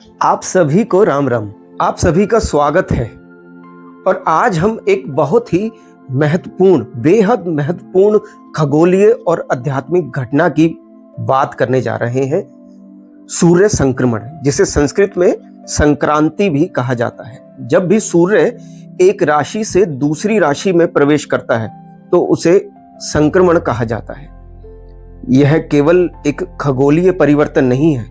आप सभी को राम राम। आप सभी का स्वागत है। और आज हम एक बहुत ही महत्वपूर्ण, बेहद महत्वपूर्ण खगोलीय और आध्यात्मिक घटना की बात करने जा रहे हैं। सूर्य संक्रमण, जिसे संस्कृत में संक्रांति भी कहा जाता है। जब भी सूर्य एक राशि से दूसरी राशि में प्रवेश करता है तो उसे संक्रमण कहा जाता है। यह केवल एक खगोलीय परिवर्तन नहीं है,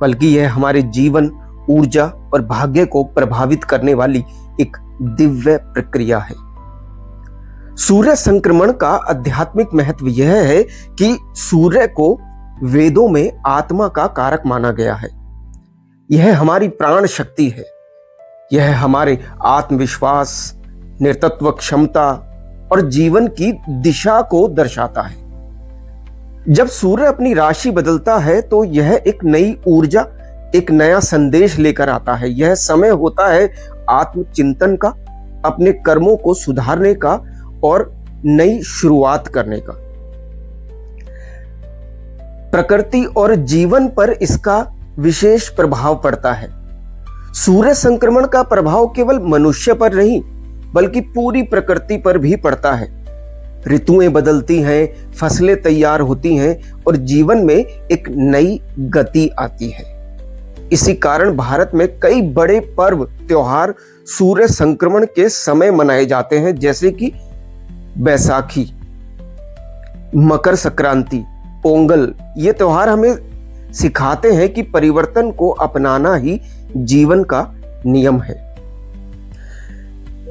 बल्कि यह हमारे जीवन, ऊर्जा और भाग्य को प्रभावित करने वाली एक दिव्य प्रक्रिया है। सूर्य संक्रमण का आध्यात्मिक महत्व यह है कि सूर्य को वेदों में आत्मा का कारक माना गया है। यह हमारी प्राण शक्ति है। यह हमारे आत्मविश्वास, नेतृत्व क्षमता और जीवन की दिशा को दर्शाता है। जब सूर्य अपनी राशि बदलता है तो यह एक नई ऊर्जा, एक नया संदेश लेकर आता है। यह समय होता है आत्मचिंतन का, अपने कर्मों को सुधारने का और नई शुरुआत करने का। प्रकृति और जीवन पर इसका विशेष प्रभाव पड़ता है। सूर्य संक्रमण का प्रभाव केवल मनुष्य पर नहीं, बल्कि पूरी प्रकृति पर भी पड़ता है। ऋतुएं बदलती हैं, फसलें तैयार होती हैं और जीवन में एक नई गति आती है। इसी कारण भारत में कई बड़े पर्व, त्योहार सूर्य संक्रमण के समय मनाए जाते हैं, जैसे कि बैसाखी, मकर संक्रांति, पोंगल। ये त्योहार हमें सिखाते हैं कि परिवर्तन को अपनाना ही जीवन का नियम है।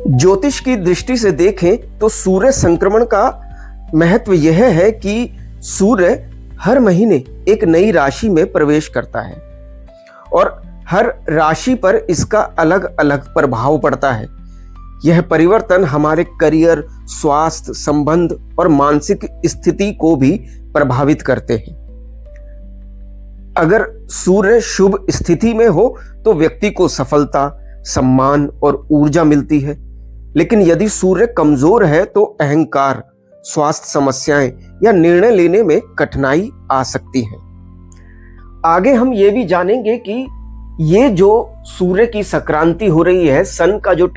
ज्योतिष की दृष्टि से देखें तो सूर्य संक्रमण का महत्व यह है कि सूर्य हर महीने एक नई राशि में प्रवेश करता है और हर राशि पर इसका अलग अलग प्रभाव पड़ता है। यह परिवर्तन हमारे करियर, स्वास्थ्य, संबंध और मानसिक स्थिति को भी प्रभावित करते हैं। अगर सूर्य शुभ स्थिति में हो तो व्यक्ति को सफलता, सम्मान और ऊर्जा मिलती है। लेकिन यदि सूर्य कमजोर है तो अहंकार, स्वास्थ्य समस्याएं या निर्णय लेने में कठिनाई आ सकती है। आगे हम ये भी जानेंगे कि ये जो सूर्य की संक्रांति हो रही है, सन का जो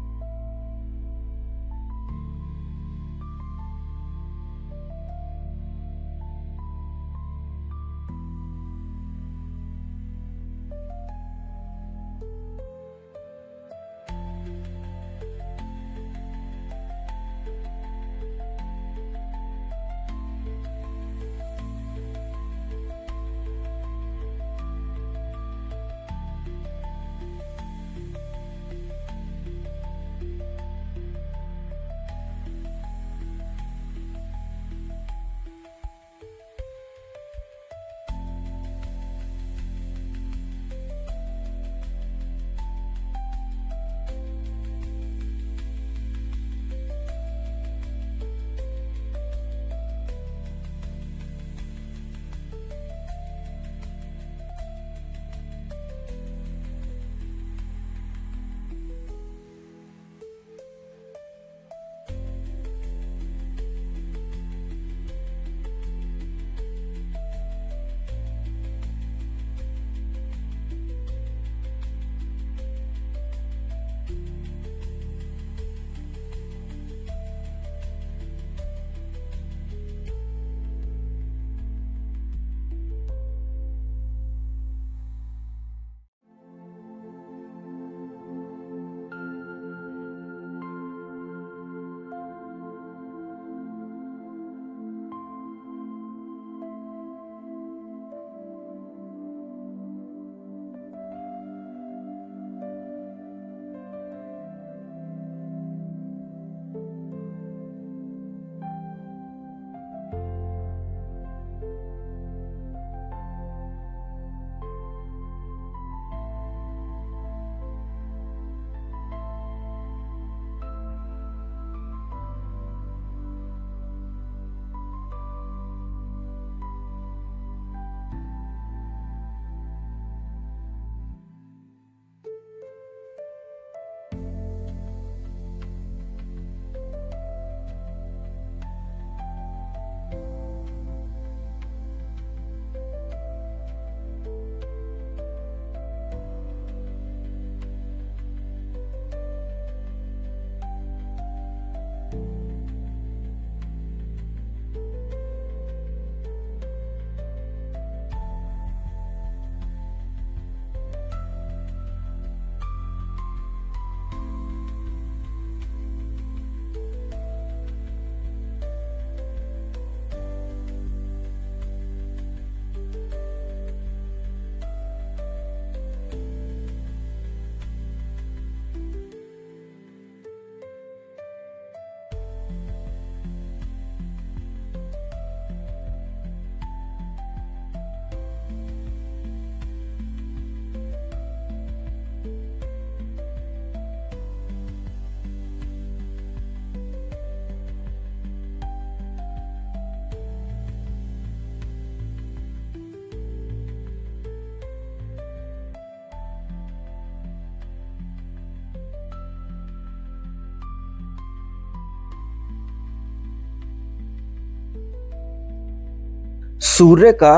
सूर्य का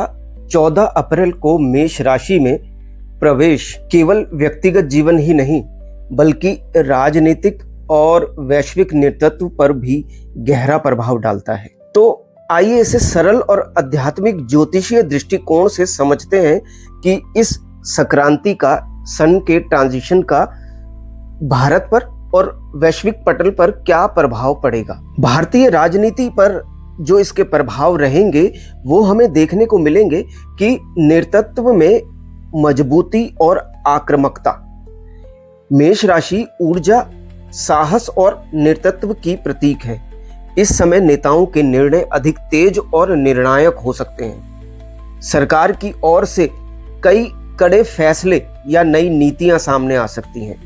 14 अप्रैल को मेष राशि में प्रवेश केवल व्यक्तिगत जीवन ही नहीं बल्कि राजनीतिक और वैश्विक नेतृत्व पर भी गहरा प्रभाव डालता है। तो आइए इसे सरल और आध्यात्मिक ज्योतिषीय दृष्टिकोण से समझते हैं कि इस संक्रांति का, सन के ट्रांजिशन का भारत पर और वैश्विक पटल पर क्या प्रभाव पड़ेगा। भारतीय राजनीति पर जो इसके प्रभाव रहेंगे वो हमें देखने को मिलेंगे कि नेतृत्व में मजबूती और आक्रामकता। मेष राशि ऊर्जा, साहस और नेतृत्व की प्रतीक है। इस समय नेताओं के निर्णय अधिक तेज और निर्णायक हो सकते हैं। सरकार की ओर से कई कड़े फैसले या नई नीतियां सामने आ सकती हैं।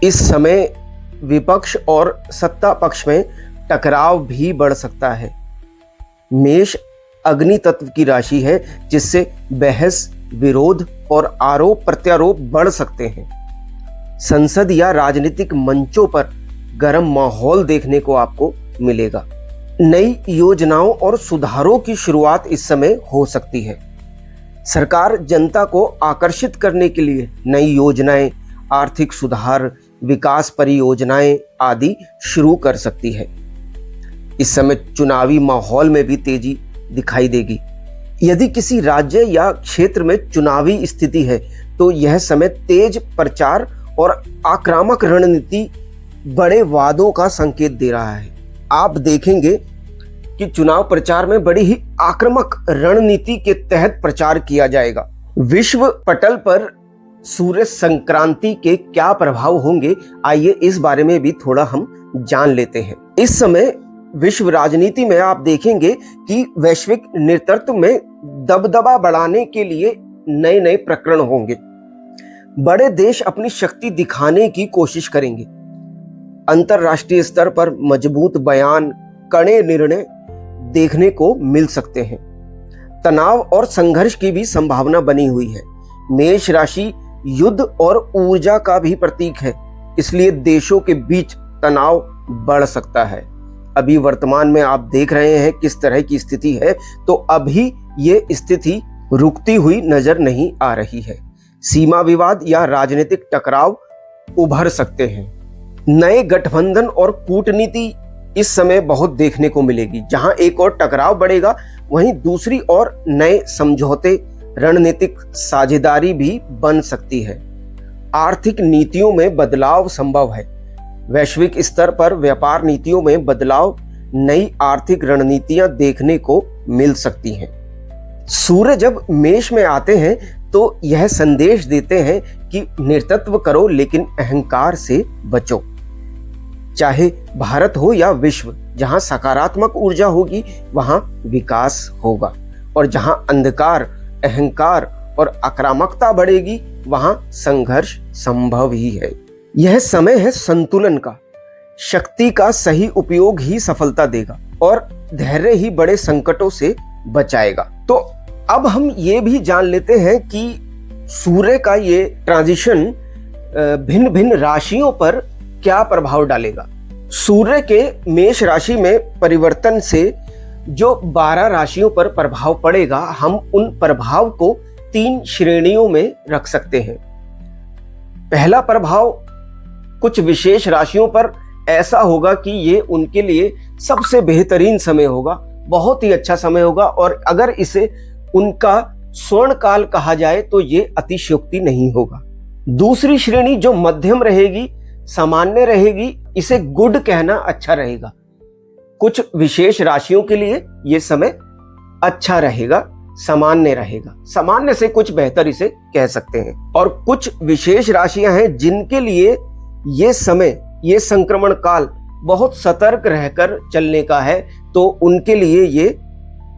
इस समय विपक्ष और सत्ता पक्ष में टकराव भी बढ़ सकता है। मेष अग्नि तत्व की राशि है, जिससे बहस, विरोध और आरोप प्रत्यारोप बढ़ सकते हैं। संसद या राजनीतिक मंचों पर गर्म माहौल देखने को आपको मिलेगा। नई योजनाओं और सुधारों की शुरुआत इस समय हो सकती है। सरकार जनता को आकर्षित करने के लिए नई योजनाएं, आर्थिक सुधार, विकास परियोजनाएं आदि शुरू कर सकती है। इस समय चुनावी माहौल में भी तेजी दिखाई देगी। यदि किसी राज्य या क्षेत्र में चुनावी स्थिति है तो यह समय तेज प्रचार और आक्रामक रणनीति, बड़े वादों का संकेत दे रहा है। आप देखेंगे कि चुनाव प्रचार में बड़ी ही आक्रामक रणनीति के तहत प्रचार किया जाएगा। विश्व पटल पर सूर्य संक्रांति के क्या प्रभाव होंगे, आइए इस बारे में भी थोड़ा हम जान लेते हैं। इस समय विश्व राजनीति में आप देखेंगे कि वैश्विक नेतृत्व में दबदबा बढ़ाने के लिए नए नए प्रकरण होंगे। बड़े देश अपनी शक्ति दिखाने की कोशिश करेंगे। अंतरराष्ट्रीय स्तर पर मजबूत बयान, कड़े निर्णय देखने को मिल सकते हैं। तनाव और संघर्ष की भी संभावना बनी हुई है। मेष राशि युद्ध और ऊर्जा का भी प्रतीक है, इसलिए देशों के बीच तनाव बढ़ सकता है। अभी वर्तमान में आप देख रहे हैं किस तरह की स्थिति है, तो अभी ये स्थिति रुकती हुई नजर नहीं आ रही है। सीमा विवाद या राजनीतिक टकराव उभर सकते हैं। नए गठबंधन और कूटनीति इस समय बहुत देखने को मिलेगी। जहां एक और टकराव बढ़ेगा, वहीं दूसरी ओर नए समझौते, रणनीतिक साझेदारी भी बन सकती है। आर्थिक नीतियों में बदलाव संभव है। वैश्विक स्तर पर व्यापार नीतियों में बदलाव, नई आर्थिक रणनीतियां देखने को मिल सकती हैं। सूर्य जब मेष में आते हैं तो यह संदेश देते हैं कि नेतृत्व करो लेकिन अहंकार से बचो। चाहे भारत हो या विश्व, जहां सकारात्मक ऊर्जा होगी वहां विकास होगा, और जहां अंधकार, अहंकार और आक्रामकता बढ़ेगी वहां संघर्ष संभव ही है। यह समय है संतुलन का। शक्ति का सही उपयोग ही सफलता देगा और धैर्य ही बड़े संकटों से बचाएगा। तो अब हम ये भी जान लेते हैं कि सूर्य का ये ट्रांजिशन भिन्न भिन्न राशियों पर क्या प्रभाव डालेगा। सूर्य के मेष राशि में परिवर्तन से जो 12 राशियों पर प्रभाव पड़ेगा, हम उन प्रभाव को 3 श्रेणियों में रख सकते हैं। पहला प्रभाव कुछ विशेष राशियों पर ऐसा होगा कि ये उनके लिए सबसे बेहतरीन समय होगा, बहुत ही अच्छा समय होगा, और अगर इसे उनका स्वर्ण काल कहा जाए तो ये अतिशयोक्ति नहीं होगा। दूसरी श्रेणी जो मध्यम रहेगी, सामान्य रहेगी, इसे गुड कहना अच्छा रहेगा। कुछ विशेष राशियों के लिए ये समय अच्छा रहेगा, सामान्य रहेगा, सामान्य से कुछ बेहतर इसे कह सकते हैं। और कुछ विशेष राशियां हैं जिनके लिए ये समय, ये संक्रमण काल बहुत सतर्क रहकर चलने का है, तो उनके लिए ये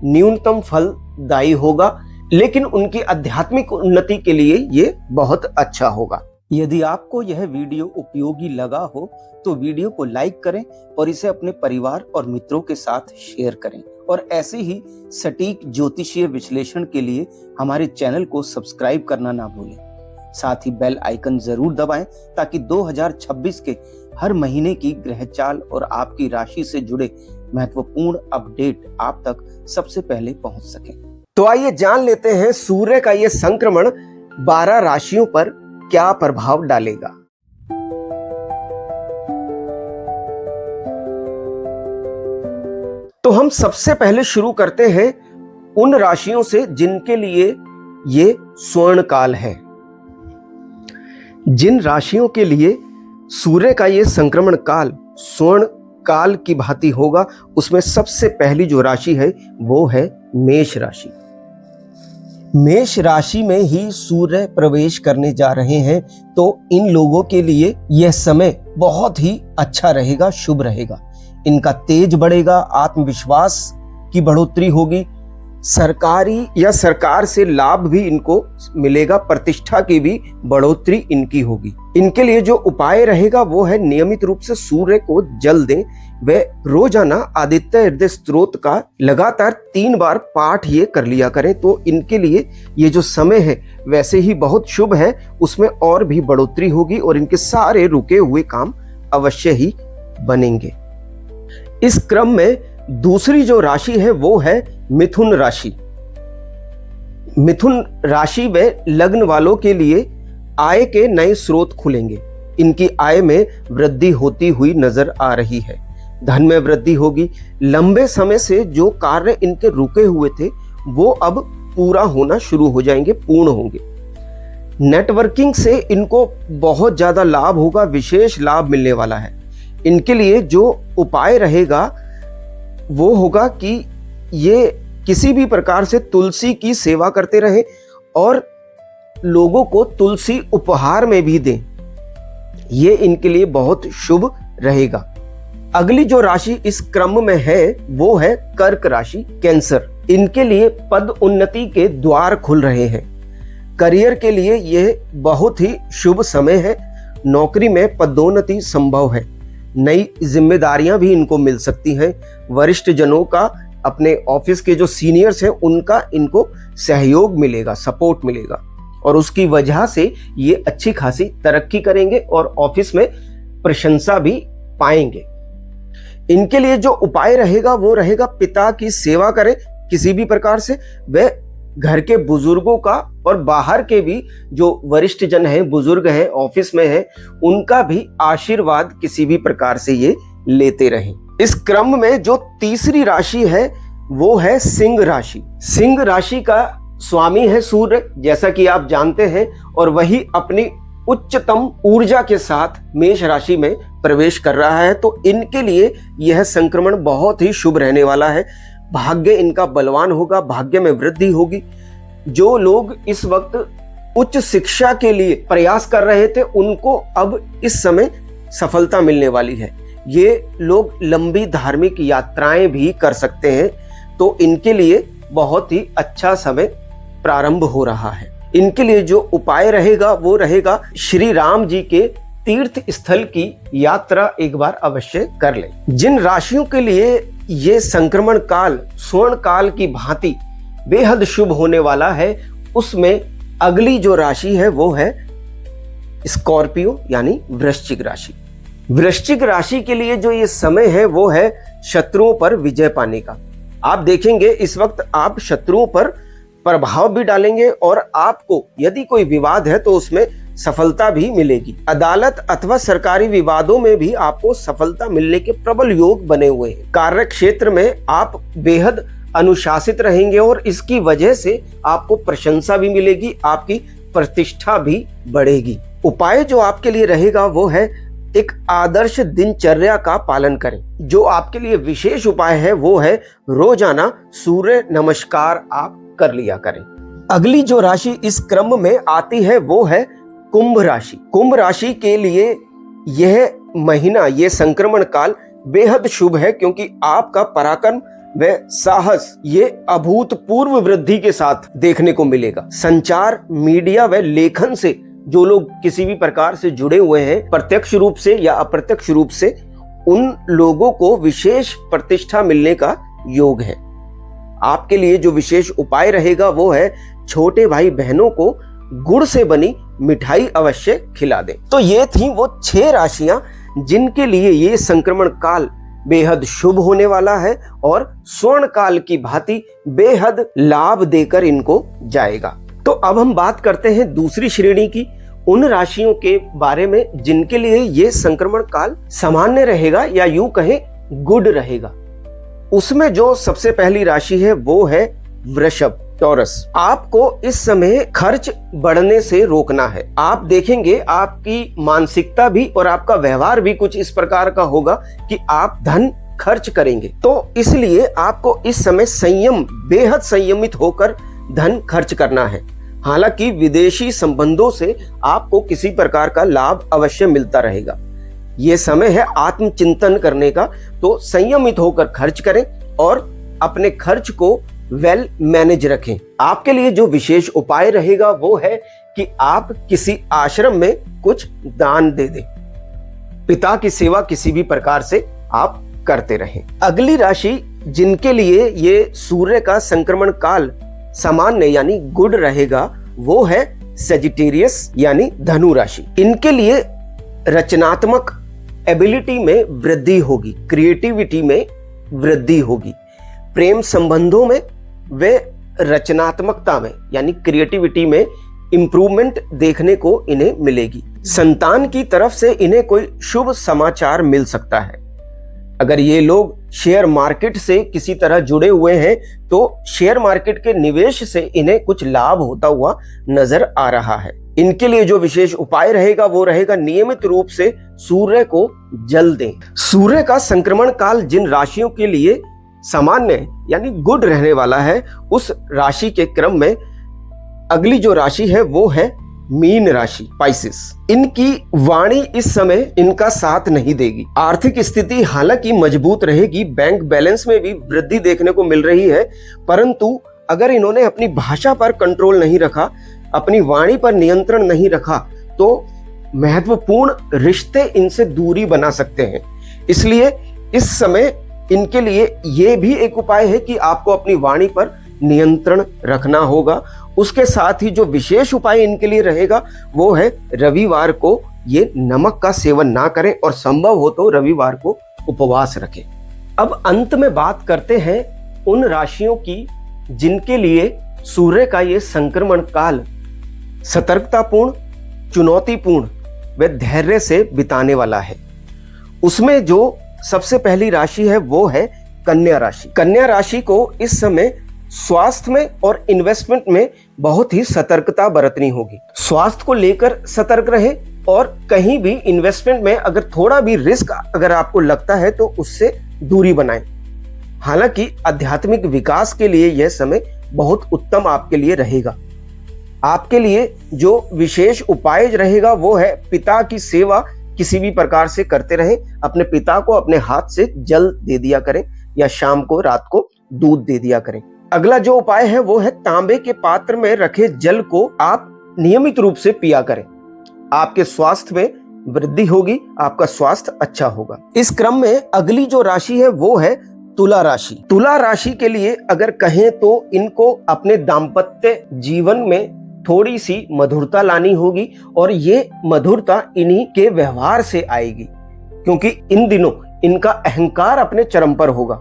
न्यूनतम फलदायी होगा, लेकिन उनकी आध्यात्मिक उन्नति के लिए ये बहुत अच्छा होगा। यदि आपको यह वीडियो उपयोगी लगा हो तो वीडियो को लाइक करें और इसे अपने परिवार और मित्रों के साथ शेयर करें, और ऐसे ही सटीक ज्योतिषीय विश्लेषण के लिए हमारे चैनल को सब्सक्राइब करना ना भूलें। साथ ही बेल आइकन जरूर दबाएं ताकि 2026 के हर महीने की ग्रह चाल और आपकी राशि से जुड़े महत्वपूर्ण अपडेट आप तक सबसे पहले पहुंच सके। तो आइए जान लेते हैं सूर्य का ये संक्रमण 12 राशियों पर क्या प्रभाव डालेगा। तो हम सबसे पहले शुरू करते हैं उन राशियों से जिनके लिए ये स्वर्ण काल है। जिन राशियों के लिए सूर्य का ये संक्रमण काल स्वर्ण काल की भांति होगा, उसमें सबसे पहली जो राशि है वो है मेष राशि। मेष राशि में ही सूर्य प्रवेश करने जा रहे हैं, तो इन लोगों के लिए यह समय बहुत ही अच्छा रहेगा, शुभ रहेगा। इनका तेज बढ़ेगा, आत्मविश्वास की बढ़ोतरी होगी, सरकारी या सरकार से लाभ भी इनको मिलेगा, प्रतिष्ठा की भी बढ़ोतरी इनकी होगी। इनके लिए जो उपाय रहेगा वो है नियमित रूप से सूर्य को जल दें व रोजाना आदित्य हृदय स्तोत्र का लगातार 3 बार पाठ ये कर लिया करें। तो इनके लिए ये जो समय है वैसे ही बहुत शुभ है, उसमें और भी बढ़ोतरी होगी और इनके सारे रुके हुए काम अवश्य ही बनेंगे। इस क्रम में दूसरी जो राशि है वो है मिथुन राशि। मिथुन राशि व लग्न वालों के लिए आय के नए स्रोत खुलेंगे। इनकी आय में वृद्धि होती हुई नजर आ रही है। धन में वृद्धि होगी। लंबे समय से जो कार्य इनके रुके हुए थे वो अब पूरा होना शुरू हो जाएंगे, पूर्ण होंगे। नेटवर्किंग से इनको बहुत ज्यादा लाभ होगा, विशेष लाभ मिलने वाला है। इनके लिए जो उपाय रहेगा वो होगा कि ये किसी भी प्रकार से तुलसी की सेवा करते रहें और लोगों को तुलसी उपहार में भी दें। ये इनके लिए बहुत शुभ रहेगा। अगली जो राशि इस क्रम में है वो है कर्क राशि, कैंसर। इनके लिए पद उन्नति के द्वार खुल रहे हैं। करियर के लिए यह बहुत ही शुभ समय है। नौकरी में पदोन्नति संभव है। नई जिम्मेदारियां भी इनको मिल सकती हैं। वरिष्ठ जनों का, अपने ऑफिस के जो सीनियर्स हैं उनका इनको सहयोग मिलेगा, सपोर्ट मिलेगा और उसकी वजह से ये अच्छी खासी तरक्की करेंगे और ऑफिस में प्रशंसा भी पाएंगे। इनके लिए जो उपाय रहेगा वो रहेगा पिता की सेवा करें किसी भी प्रकार से, व घर के बुजुर्गों का और बाहर के भी जो वरिष्ठ जन हैं, बुजुर्ग हैं, ऑफिस में हैं, उनका भी आशीर्वाद किसी भी प्रकार से ये लेते रहें। इस क्रम में जो तीसरी राशि है वो है सिंह राशि। सिंह राशि का स्वामी है सूर्य, जैसा कि आप जानते हैं, और वही अपनी उच्चतम ऊर्जा के साथ मेष राशि में प्रवेश कर रहा है। तो इनके लिए यह संक्रमण बहुत ही शुभ रहने वाला है। भाग्य इनका बलवान होगा, भाग्य में वृद्धि होगी। जो लोग इस वक्त उच्च शिक्षा के लिए प्रयास कर रहे थे उनको अब इस समय सफलता मिलने वाली है। ये लोग लंबी धार्मिक यात्राएं भी कर सकते हैं। तो इनके लिए बहुत ही अच्छा समय प्रारंभ हो रहा है। इनके लिए जो उपाय रहेगा वो रहेगा श्री राम जी के तीर्थ स्थल की यात्रा एक बार अवश्य कर लें। जिन राशियों के लिए ये संक्रमण काल स्वर्ण काल की भांति बेहद शुभ होने वाला है, उसमें अगली जो राशि है वो है स्कॉर्पियो यानी वृश्चिक राशि। वृश्चिक राशि के लिए जो ये समय है वो है शत्रुओं पर विजय पाने का। आप देखेंगे इस वक्त आप शत्रुओं पर प्रभाव भी डालेंगे और आपको यदि कोई विवाद है तो उसमें सफलता भी मिलेगी। अदालत अथवा सरकारी विवादों में भी आपको सफलता मिलने के प्रबल योग बने हुए हैं। कार्य क्षेत्र में आप बेहद अनुशासित रहेंगे और इसकी वजह से आपको प्रशंसा भी मिलेगी, आपकी प्रतिष्ठा भी बढ़ेगी। उपाय जो आपके लिए रहेगा वो है एक आदर्श दिनचर्या का पालन करें। जो आपके लिए विशेष उपाय है वो है रोजाना सूर्य नमस्कार आप कर लिया करें। अगली जो राशि इस क्रम में आती है वो है कुंभ राशि। कुंभ राशि के लिए यह महीना, यह संक्रमण काल बेहद शुभ है, क्योंकि आपका पराक्रम व साहस ये अभूतपूर्व वृद्धि के साथ देखने को मिलेगा। संचार, मीडिया व लेखन से जो लोग किसी भी प्रकार से जुड़े हुए हैं, प्रत्यक्ष रूप से या अप्रत्यक्ष रूप से, उन लोगों को विशेष प्रतिष्ठा मिलने का योग है। आपके लिए जो विशेष उपाय रहेगा वो है छोटे भाई बहनों को गुड़ से बनी मिठाई अवश्य खिला दें। तो ये थी वो 6 राशियां जिनके लिए ये संक्रमण काल बेहद शुभ होने वाला है और स्वर्ण काल की भांति बेहद लाभ देकर इनको जाएगा। तो अब हम बात करते हैं दूसरी श्रेणी की, उन राशियों के बारे में जिनके लिए ये संक्रमण काल सामान्य रहेगा या यूं कहें गुड रहेगा। उसमें जो सबसे पहली राशि है वो है वृषभ, टॉरस। आपको इस समय खर्च बढ़ने से रोकना है। आप देखेंगे आपकी मानसिकता भी और आपका व्यवहार भी कुछ इस प्रकार का होगा कि आप धन खर्च करेंगे। तो इसलिए आपको इस समय संयम, बेहद संयमित होकर धन खर्च करना है। हालांकि विदेशी संबंधों से आपको किसी प्रकार का लाभ अवश्य मिलता रहेगा। ये समय है आत्मचिंतन करने का, तो संयमित होकर खर्च करें और अपने खर्च को वेल मैनेज रखें। आपके लिए जो विशेष उपाय रहेगा वो है कि आप किसी आश्रम में कुछ दान दे दें। पिता की सेवा किसी भी प्रकार से आप करते रहें। अगली राशि जिनके लिए ये सूर्य का संक्रमण काल सामान्य यानी गुड रहेगा वो है सेजिटेरियस यानी धनु राशि। इनके लिए रचनात्मक एबिलिटी में वृद्धि होगी, क्रिएटिविटी में वृद्धि होगी, प्रेम संबंधों में वे रचनात्मकता में यानी क्रिएटिविटी में इंप्रूवमेंट देखने को इन्हें मिलेगी। संतान की तरफ से इन्हें कोई शुभ समाचार मिल सकता है। अगर ये लोग शेयर मार्केट से किसी तरह जुड़े हुए हैं तो शेयर मार्केट के निवेश से इन्हें कुछ लाभ होता हुआ नजर आ रहा है। इनके लिए जो विशेष उपाय रहेगा वो रहेगा नियमित रूप से सूर्य को जल दें। सूर्य का संक्रमण काल जिन राशियों के लिए सामान्य यानी गुड रहने वाला है, उस राशि के क्रम में अगली जो राशि है वो है मीन राशि, पाइसेस। इनकी वाणी इस समय इनका साथ नहीं देगी। आर्थिक स्थिति हालांकि मजबूत रहेगी, बैंक बैलेंस में भी वृद्धि देखने को मिल रही है, परंतु अगर इन्होंने अपनी भाषा पर कंट्रोल नहीं रखा, अपनी वाणी पर नियंत्रण नहीं रखा, तो महत्वपूर्ण रिश्ते इनसे दूरी बना सकते हैं। इसलिए इस समय इनके लिए ये भी एक उपाय है कि आपको अपनी वाणी पर नियंत्रण रखना होगा। उसके साथ ही जो विशेष उपाय इनके लिए रहेगा वो है रविवार को ये नमक का सेवन ना करें और संभव हो तो रविवार को उपवास रखें। अब अंत में बात करते हैं उन राशियों की जिनके लिए सूर्य का ये संक्रमण काल सतर्कतापूर्ण, चुनौतीपूर्ण व धैर्य से बिताने वाला है। उसमें जो सबसे पहली राशि है वो है कन्या राशि। कन्या राशि को इस समय स्वास्थ्य में और इन्वेस्टमेंट में बहुत ही सतर्कता बरतनी होगी। स्वास्थ्य को लेकर सतर्क रहें और कहीं भी इन्वेस्टमेंट में अगर थोड़ा भी रिस्क अगर आपको लगता है तो उससे दूरी बनाएं। हालांकि आध्यात्मिक विकास के लिए यह समय बहुत उत्तम आपके लिए रहेगा। आपके लिए जो विशेष उपाय रहेगा वो है पिता की सेवा किसी भी प्रकार से करते रहें। अपने पिता को अपने हाथ से जल दे दिया करें या शाम को, रात को दूध दे दिया करें। अगला जो उपाय है वो है तांबे के पात्र में रखे जल को आप नियमित रूप से पिया करें। आपके स्वास्थ्य में वृद्धि होगी, आपका स्वास्थ्य अच्छा होगा। इस क्रम में अगली जो राशि है वो है तुला राशि। तुला राशि के लिए अगर कहें तो इनको अपने दाम्पत्य जीवन में थोड़ी सी मधुरता लानी होगी और ये मधुरता इन्हीं के व्यवहार से आएगी, क्योंकि इन दिनों इनका अहंकार अपने चरम पर होगा,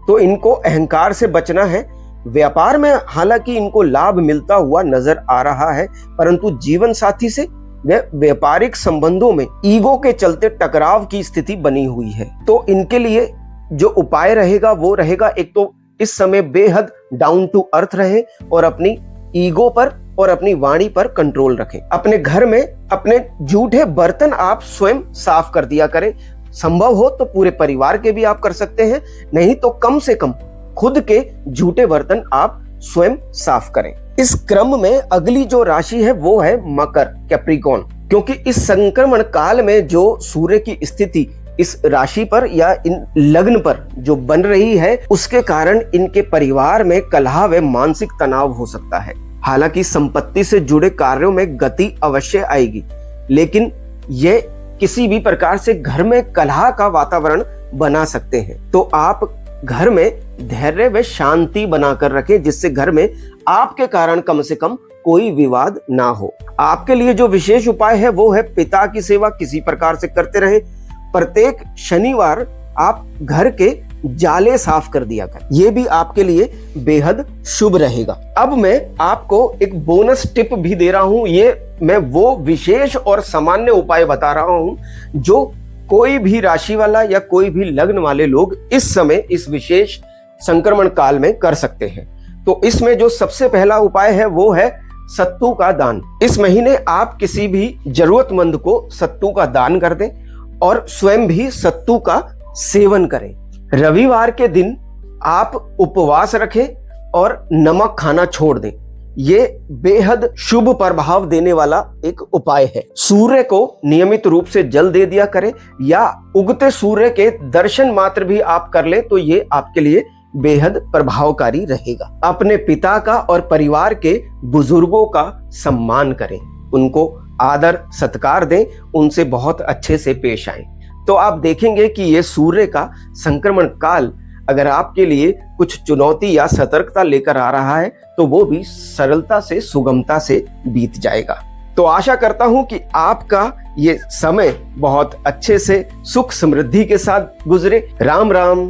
तो इनको अहंकार से बचना है। व्यापार में हालांकि इनको लाभ मिलता हुआ नजर आ रहा है, परंतु जीवन साथी से व व्यापारिक संबंधों में ईगो के चलते टकराव की स्थिति बनी हुई है। तो इनके लिए जो उपाय रहेगा वो रहेगा, एक तो इस समय बेहद डाउन टू अर्थ रहे और अपनी ईगो पर और अपनी वाणी पर कंट्रोल रखें। अपने घर में अपने जूठे बर्तन आप स्वयं साफ कर दिया करें। संभव हो तो पूरे परिवार के भी आप कर सकते हैं, नहीं तो कम से कम खुद के जूठे बर्तन आप स्वयं साफ करें। इस क्रम में अगली जो राशि है वो है मकर, कैप्रिकॉर्न। क्योंकि इस संक्रमण काल में जो सूर्य की स्थिति इस राशि पर या इन लग्न पर जो बन रही है, उसके कारण इनके परिवार में कलह व मानसिक तनाव हो सकता है। हालांकि संपत्ति से जुड़े कार्यों में गति अवश्य आएगी, लेकिन ये किसी भी प्रकार से घर में कलह का वातावरण बना सकते हैं। तो आप घर में धैर्य व शांति बनाकर रखें, जिससे घर में आपके कारण कम से कम कोई विवाद ना हो। आपके लिए जो विशेष उपाय है वो है पिता की सेवा किसी प्रकार से करते रहें। प्रत्येक शनिवार आप घर के जाले साफ कर दिया कर, ये भी आपके लिए बेहद शुभ रहेगा। अब मैं आपको एक बोनस टिप भी दे रहा हूं। ये मैं वो विशेष और सामान्य उपाय बता रहा हूं जो कोई भी राशि वाला या कोई भी लग्न वाले लोग इस समय इस विशेष संक्रमण काल में कर सकते हैं। तो इसमें जो सबसे पहला उपाय है वो है सत्तू का दान। इस महीने आप किसी भी जरूरतमंद को सत्तू का दान कर दें और स्वयं भी सत्तू का सेवन करें। रविवार के दिन आप उपवास रखें और नमक खाना छोड़ दें। ये बेहद शुभ प्रभाव देने वाला एक उपाय है। सूर्य को नियमित रूप से जल दे दिया करें या उगते सूर्य के दर्शन मात्र भी आप कर लें तो ये आपके लिए बेहद प्रभावकारी रहेगा। अपने पिता का और परिवार के बुजुर्गों का सम्मान करें, उनको आदर सत्कार दें, उनसे बहुत अच्छे से पेश आएं। तो आप देखेंगे कि ये सूर्य का संक्रमण काल अगर आपके लिए कुछ चुनौती या सतर्कता लेकर आ रहा है तो वो भी सरलता से सुगमता से बीत जाएगा। तो आशा करता हूं कि आपका ये समय बहुत अच्छे से सुख समृद्धि के साथ गुजरे। राम राम।